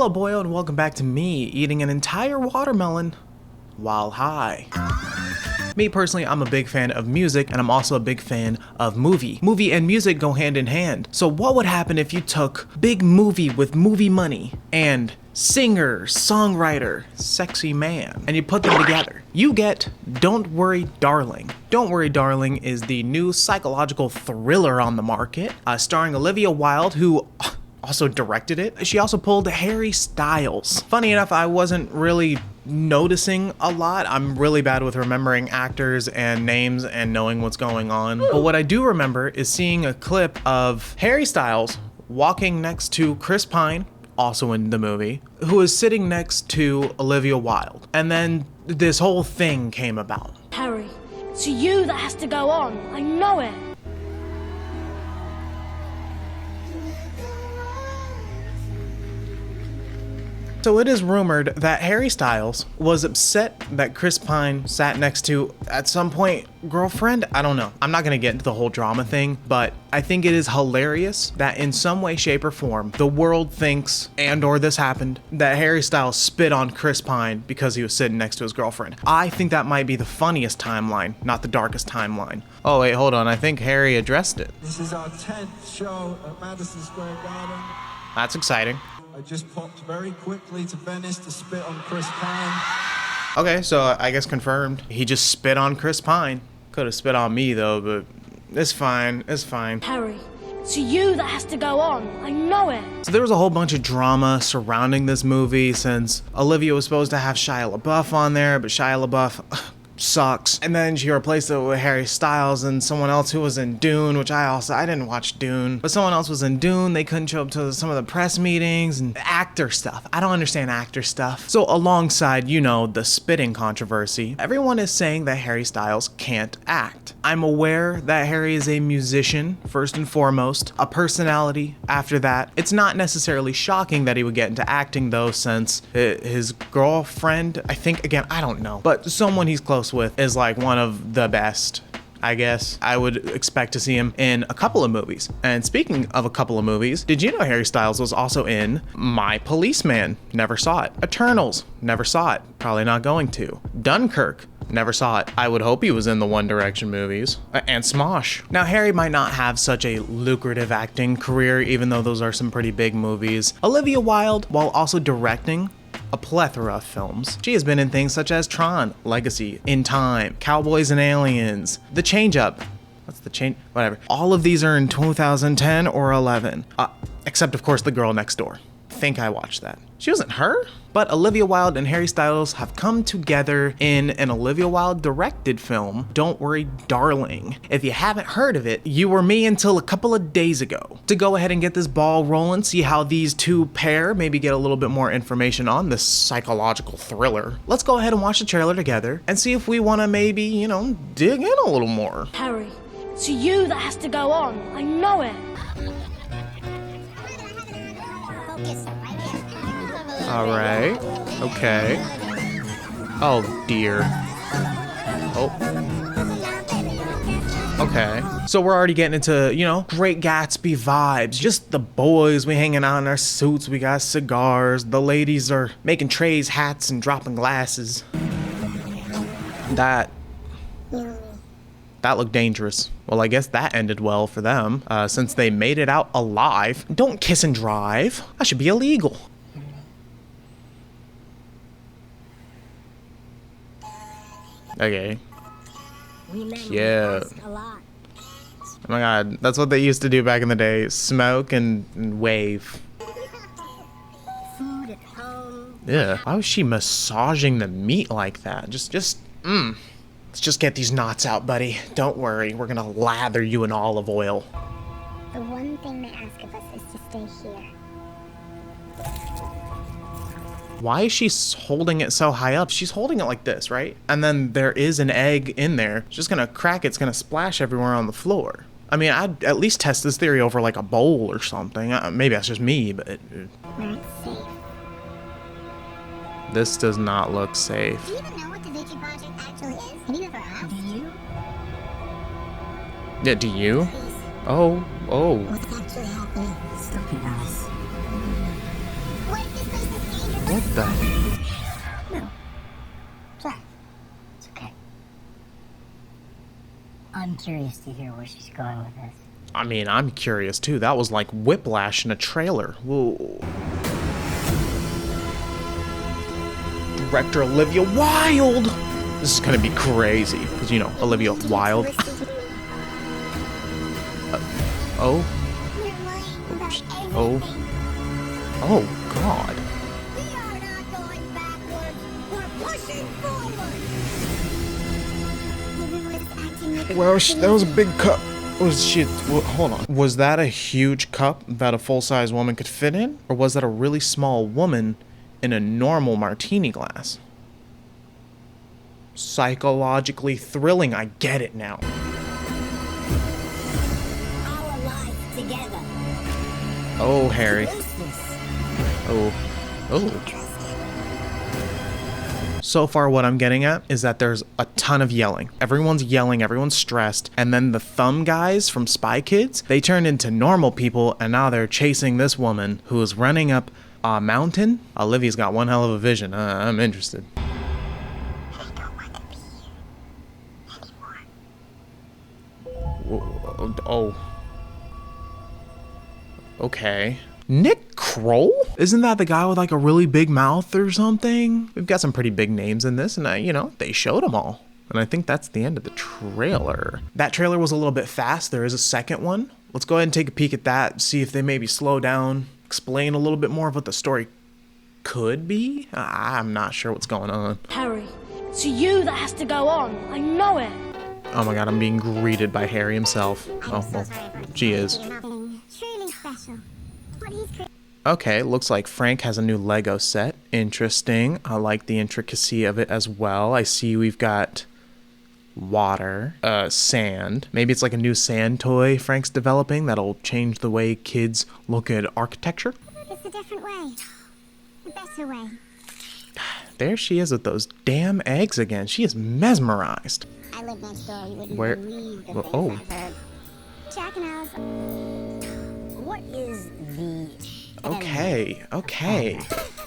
Hello boyo and welcome back to me eating an entire watermelon while high. Me personally, I'm a big fan of music and I'm also a big fan of movie. Movie and music go hand in hand. So what would happen if you took big movie with movie money and singer, songwriter, sexy man, and you put them together? You get Don't Worry Darling. Don't Worry Darling is the new psychological thriller on the market, starring Olivia Wilde, who also directed it. She also pulled Harry Styles. Funny enough, I wasn't really noticing a lot. I'm really bad with remembering actors and names and knowing what's going on. But what I do remember is seeing a clip of Harry Styles walking next to Chris Pine, also in the movie, who is sitting next to Olivia Wilde. And then this whole thing came about. Harry, it's you that has to go on. I know it. So it is rumored that Harry Styles was upset that Chris Pine sat next to, at some point, girlfriend? I don't know. I'm not gonna get into the whole drama thing, but I think it is hilarious that in some way, shape, or form, the world thinks, and/or this happened, that Harry Styles spit on Chris Pine because he was sitting next to his girlfriend. I think that might be the funniest timeline, not the darkest timeline. Oh wait, hold on. I think Harry addressed it. This is our 10th show at Madison Square Garden. That's exciting. I just popped very quickly to Venice to spit on Chris Pine. Okay, so I guess confirmed. He just spit on Chris Pine. Could have spit on me though, but it's fine, it's fine. Harry, it's you that has to go on. I know it. So there was a whole bunch of drama surrounding this movie since Olivia was supposed to have Shia LaBeouf on there, but Shia LaBeouf sucks. And then she replaced it with Harry Styles and someone else who was in Dune, which I didn't watch Dune, but someone else was in Dune. They couldn't show up to some of the press meetings and actor stuff. I don't understand actor stuff. So alongside, the spitting controversy, everyone is saying that Harry Styles can't act. I'm aware that Harry is a musician, first and foremost, a personality after that. It's not necessarily shocking that he would get into acting though, since his girlfriend, I think, again, I don't know, but someone he's close with is like one of the best, I guess. I would expect to see him in a couple of movies. And speaking of a couple of movies, did you know Harry Styles was also in My Policeman? Never saw it. Eternals? Never saw it. Probably not going to. Dunkirk? Never saw it. I would hope he was in the One Direction movies. And Smosh. Now, Harry might not have such a lucrative acting career, even though those are some pretty big movies. Olivia Wilde, while also directing a plethora of films, she has been in things such as Tron, Legacy, In Time, Cowboys and Aliens, The Change Up. What's the change? Whatever. All of these are in 2010 or 11. Except, of course, The Girl Next Door. I think I watched that. She wasn't her? But Olivia Wilde and Harry Styles have come together in an Olivia Wilde directed film, Don't Worry Darling. If you haven't heard of it, you were me until a couple of days ago. To go ahead and get this ball rolling, see how these two pair, maybe get a little bit more information on this psychological thriller, let's go ahead and watch the trailer together and see if we want to maybe, dig in a little more. Harry, it's you that has to go on. I know it. All right. Okay. Oh, dear. Oh. Okay. So we're already getting into, Great Gatsby vibes. Just the boys, we hanging out in our suits. We got cigars. The ladies are making trays, hats, and dropping glasses. That looked dangerous. Well, I guess that ended well for them, since they made it out alive. Don't kiss and drive. That should be illegal. Okay. Yeah. Oh my god, that's what they used to do back in the day. Smoke and wave. Food at home. Yeah. Why was she massaging the meat like that? Let's just get these knots out, buddy. Don't worry, we're gonna lather you in olive oil. The one thing they ask of us is to stay here. Why is she holding it so high up? She's holding it like this, right? And then there is an egg in there. It's just gonna crack, it's gonna splash everywhere on the floor. I mean, I'd at least test this theory over like a bowl or something. Maybe that's just me, but Where it's safe. This does not look safe. Do you even know what Da Vinci Project actually is? Have you ever asked? Do you? Yeah, do you? Please. Oh. What's actually happening? Stop it, Alice. What if this place is What the? No. Sorry. It's okay. I'm curious to hear where she's going with this. I mean, I'm curious too. That was like whiplash in a trailer. Whoa. Director Olivia Wilde! This is gonna be crazy. Because, you know, Olivia Wilde. Oh. Oops. Oh. Oh, God. We are not going backwards. We're pushing forward. Well, that was a big cup. Was she? Well, hold on. Was that a huge cup that a full-size woman could fit in? Or was that a really small woman in a normal martini glass? Psychologically thrilling. I get it now. Our lives together. Oh, Harry. Oh. Oh. So far, what I'm getting at is that there's a ton of yelling. Everyone's yelling, everyone's stressed, and then the thumb guys from Spy Kids, they turned into normal people, and now they're chasing this woman who is running up a mountain. Olivia's got one hell of a vision. I'm interested. Oh. Okay. Nick Kroll? Isn't that the guy with like a really big mouth or something? We've got some pretty big names in this, and you know, they showed them all. And I think that's the end of the trailer. That trailer was a little bit fast. There is a second one. Let's go ahead and take a peek at that, see if they maybe slow down, explain a little bit more of what the story could be. I'm not sure what's going on. Harry, it's you that has to go on. I know it. Oh my God, I'm being greeted by Harry himself. Oh, well, she is. Truly special. What he's created. Okay, looks like Frank has a new Lego set. Interesting. I like the intricacy of it as well. I see we've got water, sand. Maybe it's like a new sand toy Frank's developing that'll change the way kids look at architecture. It's a different way. A better way. There she is with those damn eggs again. She is mesmerized. I live next door. You wouldn't Where? believe the Well, things oh. I've heard. Jack and Alice. What is the... Okay, okay.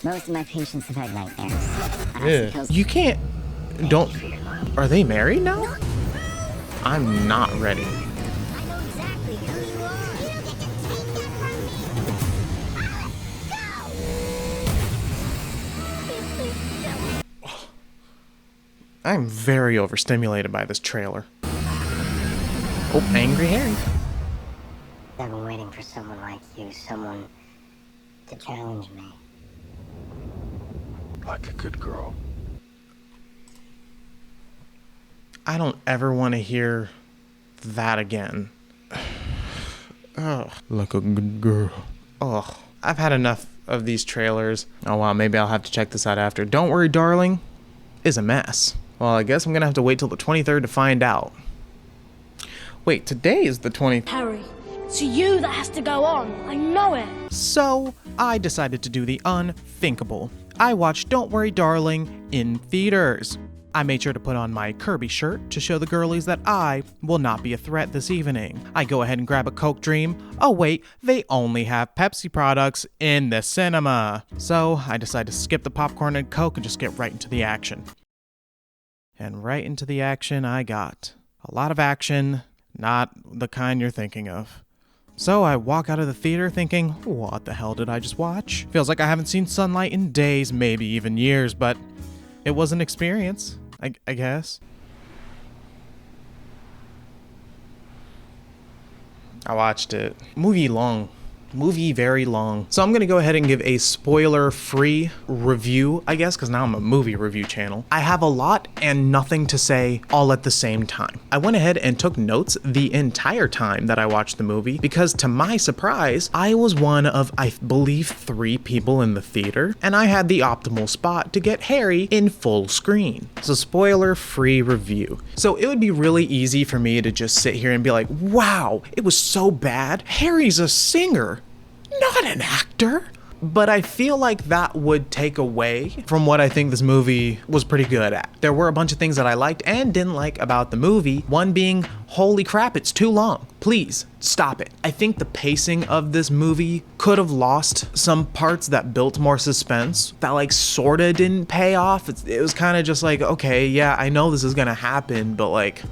Most of my patients have had nightmares. Yeah. You can't... Don't... Are they married now? I'm not ready. I know exactly who you are. You don't get to take that from me. I'm very overstimulated by this trailer. Oh, Angry Harry. I've been waiting for someone like you, someone to challenge me. Like a good girl. I don't ever want to hear that again. Ugh. Like a good girl. Ugh. I've had enough of these trailers. Oh wow, maybe I'll have to check this out after. Don't Worry, Darling is a mess. Well, I guess I'm gonna have to wait till the 23rd to find out. Wait, today is the 20th. Harry, it's you that has to go on. I know it. So, I decided to do the unthinkable. I watched Don't Worry, Darling in theaters. I made sure to put on my Kirby shirt to show the girlies that I will not be a threat this evening. I go ahead and grab a Coke Dream. Oh wait, they only have Pepsi products in the cinema. So I decided to skip the popcorn and Coke and just get right into the action. And right into the action I got. A lot of action, not the kind you're thinking of. So I walk out of the theater thinking, what the hell did I just watch? Feels like I haven't seen sunlight in days, maybe even years, but it was an experience. I guess. I watched it. Movie long. Movie very long. So I'm going to go ahead and give a spoiler-free review, I guess, because now I'm a movie review channel. I have a lot and nothing to say all at the same time. I went ahead and took notes the entire time that I watched the movie because, to my surprise, I was one of, I believe, 3 people in the theater, and I had the optimal spot to get Harry in full screen. So spoiler-free review. So it would be really easy for me to just sit here and be like, wow, it was so bad. Harry's a singer, not an actor. but I feel like that would take away from what I think this movie was pretty good at. There were a bunch of things that I liked and didn't like about the movie. One being, holy crap, it's too long. Please stop it. I think the pacing of this movie could have lost some parts that built more suspense that like sorta didn't pay off. It was kind of just like, okay, yeah, I know this is gonna happen, but like,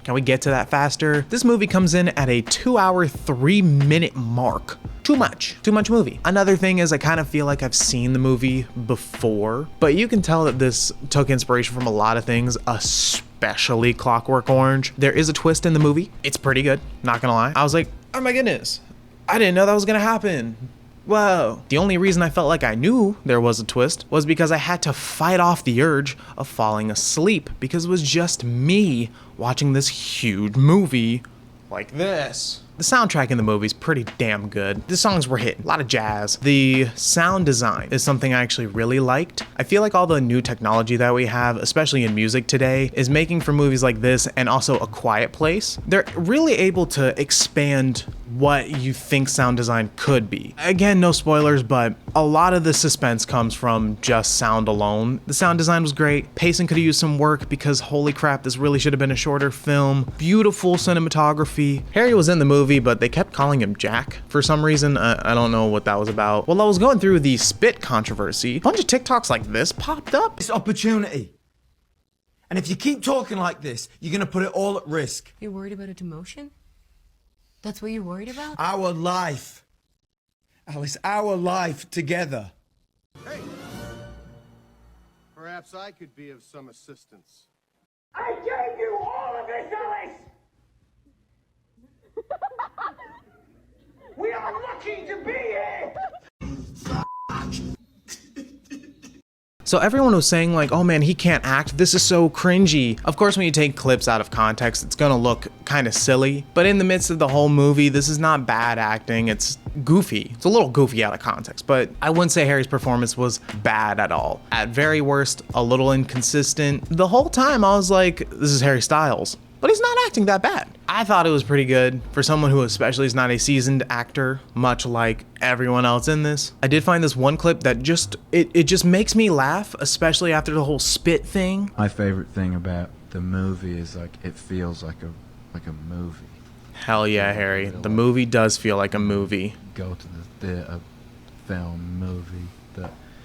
can we get to that faster? This movie comes in at a 2 hour, 3 minute mark. Too much movie. Another thing is I kind of feel like I've seen the movie before, but you can tell that this took inspiration from a lot of things, especially Clockwork Orange. There is a twist in the movie. It's pretty good, not gonna lie. I was like, oh my goodness, I didn't know that was gonna happen. Whoa. The only reason I felt like I knew there was a twist was because I had to fight off the urge of falling asleep because it was just me watching this huge movie like this. The soundtrack in the movie is pretty damn good. The songs were hitting, a lot of jazz. The sound design is something I actually really liked. I feel like all the new technology that we have, especially in music today, is making for movies like this and also A Quiet Place. They're really able to expand what you think sound design could be. Again, no spoilers, but a lot of the suspense comes from just sound alone. The sound design was great. Pacing could have used some work because holy crap, this really should have been a shorter film. Beautiful cinematography. Harry was in the movie, but they kept calling him Jack for some reason. I don't know what that was about. While I was going through the spit controversy, a bunch of TikToks like this popped up. It's opportunity. And if you keep talking like this, you're gonna put it all at risk. You're worried about a demotion? That's what you're worried about? Our life. Alice, our life together. Hey! Perhaps I could be of some assistance. I gave you all of this, Alice! We are lucky to be here! So everyone was saying like, oh man, he can't act, this is so cringy. Of course, when you take clips out of context, it's gonna look kind of silly, but in the midst of the whole movie, this is not bad acting, it's goofy. It's a little goofy out of context, but I wouldn't say Harry's performance was bad at all. At very worst, a little inconsistent. The whole time I was like, this is Harry Styles. But he's not acting that bad. I thought it was pretty good for someone who especially is not a seasoned actor, much like everyone else in this. I did find this one clip that it just makes me laugh, especially after the whole spit thing. My favorite thing about the movie is like it feels like a movie. Hell yeah, Harry. The movie does feel like a movie. Go to the theater, film, movie.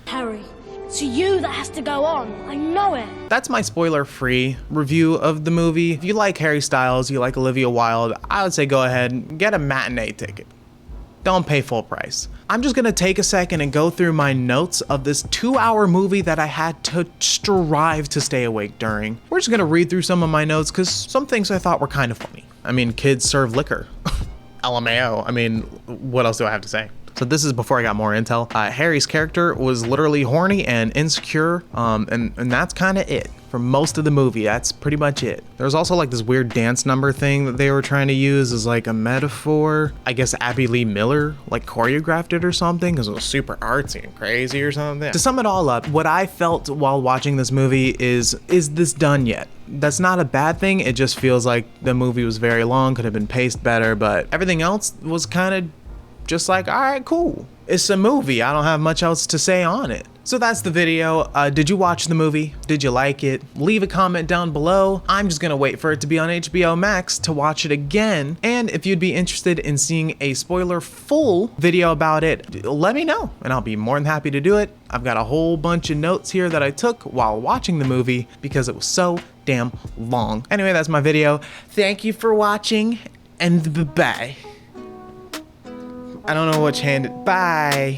Harry, it's you that has to go on. I know it. That's my spoiler-free review of the movie. If you like Harry Styles, you like Olivia Wilde, I would say go ahead and get a matinee ticket. Don't pay full price. I'm just gonna take a second and go through my notes of this 2-hour movie that I had to strive to stay awake during. We're just gonna read through some of my notes because some things I thought were kind of funny. I mean, kids serve liquor. LMAO. I mean, what else do I have to say? So this is before I got more intel. Harry's character was literally horny and insecure, and that's kind of it. For most of the movie, that's pretty much it. There's also like this weird dance number thing that they were trying to use as like a metaphor. I guess Abby Lee Miller like choreographed it or something because it was super artsy and crazy or something. To sum it all up, what I felt while watching this movie is this done yet? That's not a bad thing, it just feels like the movie was very long, could have been paced better, but everything else was kind of just like, all right, cool. It's a movie. I don't have much else to say on it. So that's the video. Did you watch the movie? Did you like it? Leave a comment down below. I'm just gonna wait for it to be on HBO Max to watch it again. And if you'd be interested in seeing a spoiler full video about it, let me know and I'll be more than happy to do it. I've got a whole bunch of notes here that I took while watching the movie because it was so damn long. Anyway, that's my video. Thank you for watching and bye. I don't know which hand. Bye.